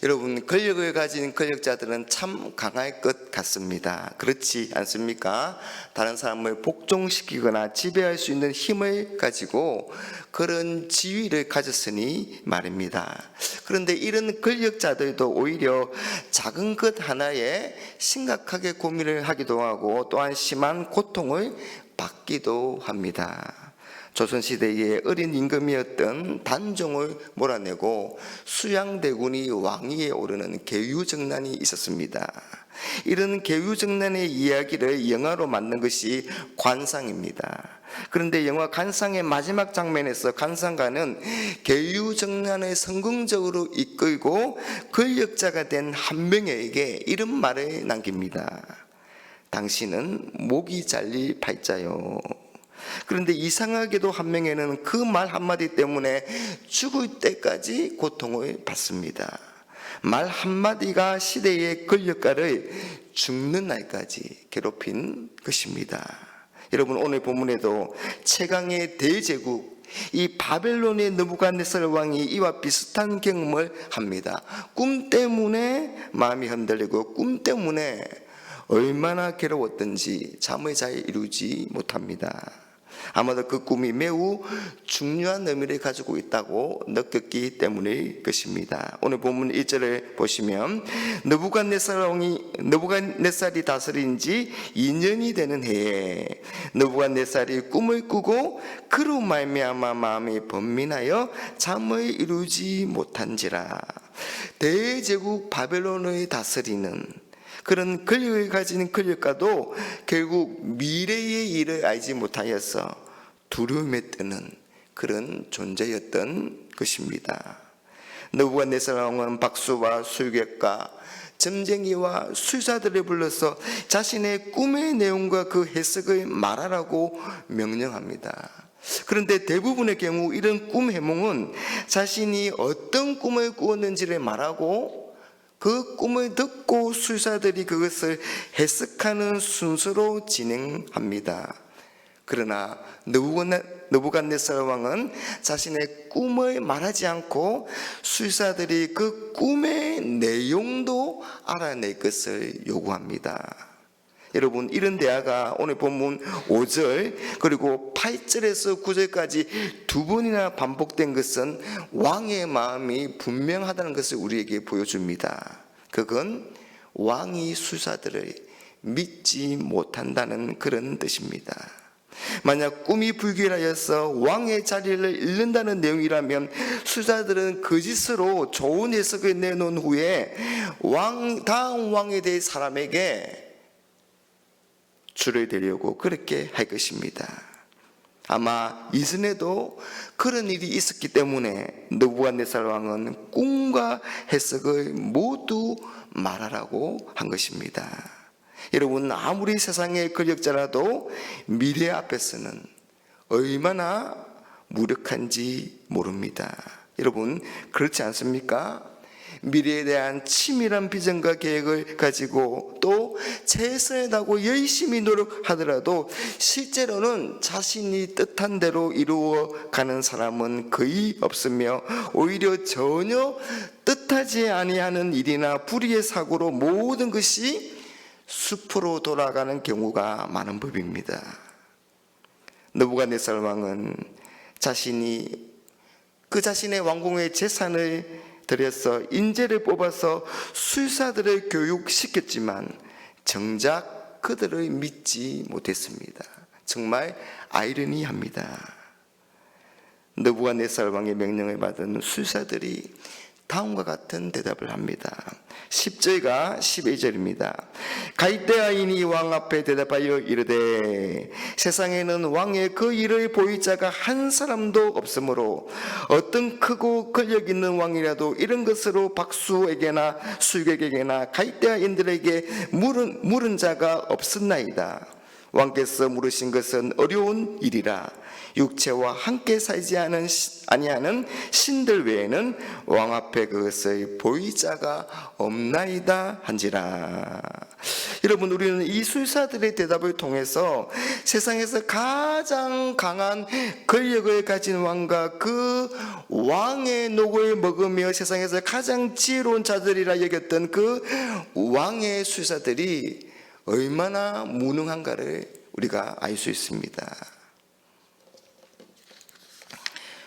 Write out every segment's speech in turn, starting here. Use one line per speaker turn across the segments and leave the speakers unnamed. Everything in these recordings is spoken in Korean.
여러분, 권력을 가진 권력자들은 참 강할 것 같습니다. 그렇지 않습니까? 다른 사람을 복종시키거나 지배할 수 있는 힘을 가지고 그런 지위를 가졌으니 말입니다. 그런데 이런 권력자들도 오히려 작은 것 하나에 심각하게 고민을 하기도 하고 또한 심한 고통을 받기도 합니다. 조선시대의 어린 임금이었던 단종을 몰아내고 수양대군이 왕위에 오르는 계유정난이 있었습니다. 이런 계유정난의 이야기를 영화로 만든 것이 관상입니다. 그런데 영화 관상의 마지막 장면에서 관상가는 계유정난을 성공적으로 이끌고 권력자가 된 한 명에게 이런 말을 남깁니다. 당신은 목이 잘릴 팔자요. 그런데 이상하게도 한 명에는 그 말 한마디 때문에 죽을 때까지 고통을 받습니다. 말 한마디가 시대의 권력가를 죽는 날까지 괴롭힌 것입니다. 여러분, 오늘 본문에도 최강의 대제국 이 바벨론의 느부갓네살 왕이 이와 비슷한 경험을 합니다. 꿈 때문에 마음이 흔들리고 꿈 때문에 얼마나 괴로웠던지 잠을 잘 이루지 못합니다. 아마도 그 꿈이 매우 중요한 의미를 가지고 있다고 느꼈기 때문일 것입니다. 오늘 본문 1절을 보시면 느부갓네살이 다스린 지 2년이 되는 해에 느부갓네살이 꿈을 꾸고 그로 말미암아 마음이 번민하여 잠을 이루지 못한지라. 대제국 바벨론을 다스리는 그런 권력을 가진 권력가도 결국 미래의 일을 알지 못하여서 두려움에 뜨는 그런 존재였던 것입니다. 느부갓네살 왕은 박수와 술객과 점쟁이와 술사들을 불러서 자신의 꿈의 내용과 그 해석을 말하라고 명령합니다. 그런데 대부분의 경우 이런 꿈 해몽은 자신이 어떤 꿈을 꾸었는지를 말하고 그 꿈을 듣고 술사들이 그것을 해석하는 순서로 진행합니다. 그러나 느부갓네살 왕은 자신의 꿈을 말하지 않고 술사들이 그 꿈의 내용도 알아낼 것을 요구합니다. 여러분, 이런 대화가 오늘 본문 5절 그리고 8절에서 9절까지 두 번이나 반복된 것은 왕의 마음이 분명하다는 것을 우리에게 보여줍니다. 그건 왕이 술사들을 믿지 못한다는 그런 뜻입니다. 만약 꿈이 불길하여서 왕의 자리를 잃는다는 내용이라면 술사들은 거짓으로 좋은 해석을 내놓은 후에 다음 왕에 대해 사람에게 줄을 대려고 그렇게 할 것입니다. 아마 이전에도 그런 일이 있었기 때문에 느부갓네살 왕은 꿈과 해석을 모두 말하라고 한 것입니다. 여러분, 아무리 세상의 권력자라도 미래 앞에서는 얼마나 무력한지 모릅니다. 여러분, 그렇지 않습니까? 미래에 대한 치밀한 비전과 계획을 가지고 또 최선을 다하고 열심히 노력하더라도 실제로는 자신이 뜻한 대로 이루어가는 사람은 거의 없으며 오히려 전혀 뜻하지 아니하는 일이나 불의의 사고로 모든 것이 숲으로 돌아가는 경우가 많은 법입니다. 느부갓네살 왕은 자신의 왕궁의 재산을 들여서 인재를 뽑아서 술사들을 교육시켰지만 정작 그들을 믿지 못했습니다. 정말 아이러니합니다. 느부갓네살 왕의 명령을 받은 술사들이 다음과 같은 대답을 합니다. 10절과 11절입니다. 갈대아인이 왕 앞에 대답하여 이르되 세상에는 왕의 그 일을 보일 자가 한 사람도 없으므로 어떤 크고 권력 있는 왕이라도 이런 것으로 박수에게나 술객에게나 갈대아인들에게 물은 자가 없었나이다. 왕께서 물으신 것은 어려운 일이라. 육체와 함께 살지 아니하는 신들 외에는 왕 앞에 그것의 보이자가 없나이다 한지라. 여러분, 우리는 이 술사들의 대답을 통해서 세상에서 가장 강한 권력을 가진 왕과 그 왕의 녹을 먹으며 세상에서 가장 지혜로운 자들이라 여겼던 그 왕의 술사들이 얼마나 무능한가를 우리가 알 수 있습니다.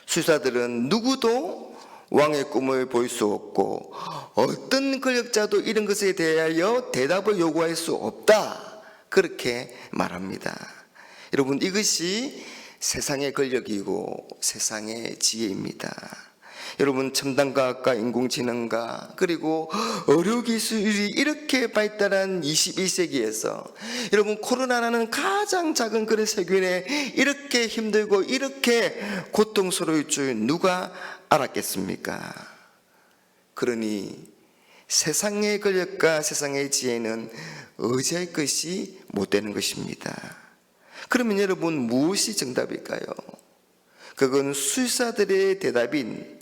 술사들은 누구도 왕의 꿈을 볼 수 없고 어떤 권력자도 이런 것에 대하여 대답을 요구할 수 없다, 그렇게 말합니다. 여러분, 이것이 세상의 권력이고 세상의 지혜입니다. 여러분, 첨단과학과 인공지능과 그리고 의료기술이 이렇게 발달한 21세기에서 여러분, 코로나라는 가장 작은 그런 세균에 이렇게 힘들고 이렇게 고통스러울 줄 누가 알았겠습니까? 그러니 세상의 권력과 세상의 지혜는 의지할 것이 못 되는 것입니다. 그러면 여러분, 무엇이 정답일까요? 그건 술사들의 대답인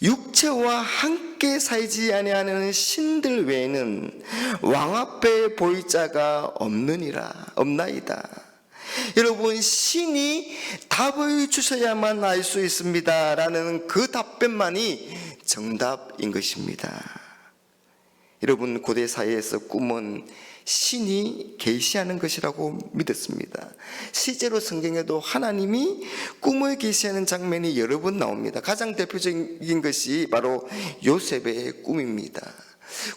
육체와 함께 살지 아니하는 신들 외에는 왕 앞에 보일 자가 없나이다. 여러분, 신이 답을 주셔야만 알 수 있습니다 라는 그 답변만이 정답인 것입니다. 여러분, 고대 사회에서 꿈은 신이 계시하는 것이라고 믿었습니다. 실제로 성경에도 하나님이 꿈을 계시하는 장면이 여러 번 나옵니다. 가장 대표적인 것이 바로 요셉의 꿈입니다.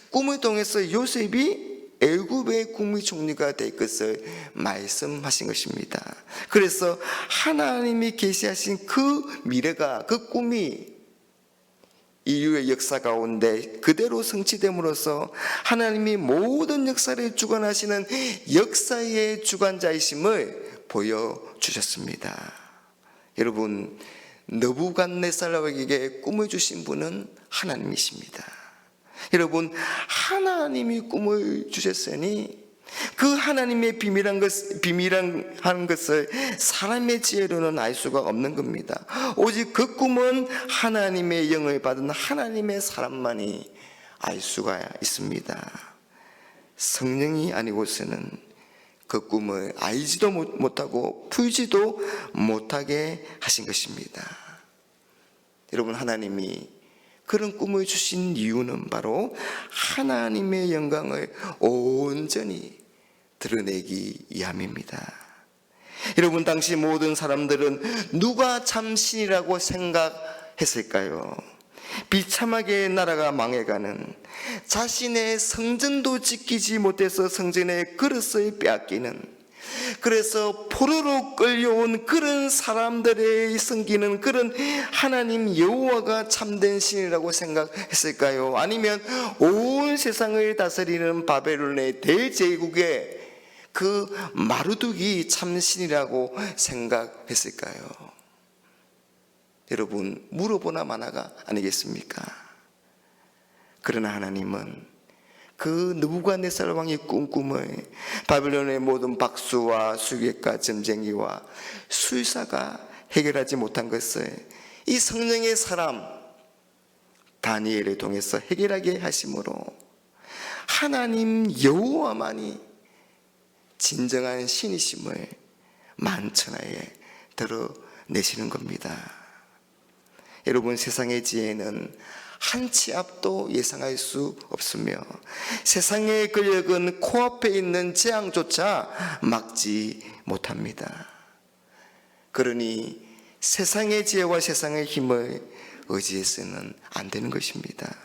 꿈을 통해서 요셉이 애굽의 국민 총리가 될 것을 말씀하신 것입니다. 그래서 하나님이 계시하신 그 미래가, 그 꿈이 인류의 역사 가운데 그대로 성취됨으로써 하나님이 모든 역사를 주관하시는 역사의 주관자이심을 보여주셨습니다. 여러분, 느부갓네살에게 꿈을 주신 분은 하나님이십니다. 여러분, 하나님이 꿈을 주셨으니 그 하나님의 비밀한 것을 사람의 지혜로는 알 수가 없는 겁니다. 오직 그 꿈은 하나님의 영을 받은 하나님의 사람만이 알 수가 있습니다. 성령이 아니고서는 그 꿈을 알지도 못하고 풀지도 못하게 하신 것입니다. 여러분, 하나님이 그런 꿈을 주신 이유는 바로 하나님의 영광을 온전히 드러내기 위함입니다. 여러분, 당시 모든 사람들은 누가 참 신이라고 생각했을까요? 비참하게 나라가 망해가는, 자신의 성전도 지키지 못해서 성전의 그릇을 빼앗기는, 그래서 포로로 끌려온 그런 사람들의 섬기는 그런 하나님 여호와가 참된 신이라고 생각했을까요? 아니면 온 세상을 다스리는 바벨론의 대제국의 그 마르둑이 참신이라고 생각했을까요? 여러분, 물어보나 마나가 아니겠습니까? 그러나 하나님은 그 느부갓네살 왕의 꿈을 바벨론의 모든 박수와 수객과 점쟁이와 술사가 해결하지 못한 것을 이 성령의 사람 다니엘을 통해서 해결하게 하심으로 하나님 여호와만이 진정한 신이심을 만천하에 드러내시는 겁니다. 여러분, 세상의 지혜는 한 치 앞도 예상할 수 없으며 세상의 권력은 코앞에 있는 재앙조차 막지 못합니다. 그러니 세상의 지혜와 세상의 힘을 의지해서는 안 되는 것입니다.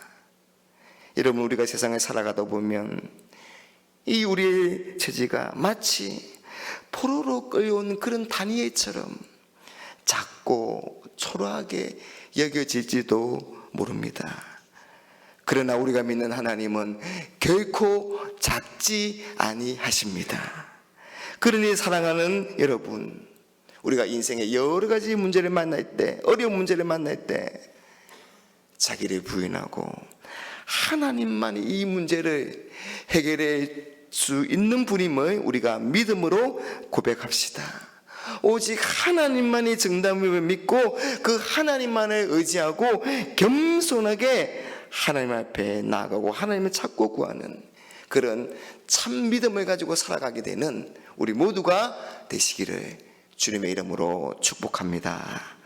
여러분, 우리가 세상을 살아가다 보면 이 우리의 처지가 마치 포로로 끌려온 그런 다니엘처럼 작고 초라하게 여겨질지도 모릅니다. 그러나 우리가 믿는 하나님은 결코 작지 아니하십니다. 그러니 사랑하는 여러분, 우리가 인생의 여러 가지 문제를 만날 때, 어려운 문제를 만날 때 자기를 부인하고 하나님만이 이 문제를 해결해 수 있는 분임을 우리가 믿음으로 고백합시다. 오직 하나님만이 정답임을 믿고 그 하나님만을 의지하고 겸손하게 하나님 앞에 나아가고 하나님을 찾고 구하는 그런 참 믿음을 가지고 살아가게 되는 우리 모두가 되시기를 주님의 이름으로 축복합니다.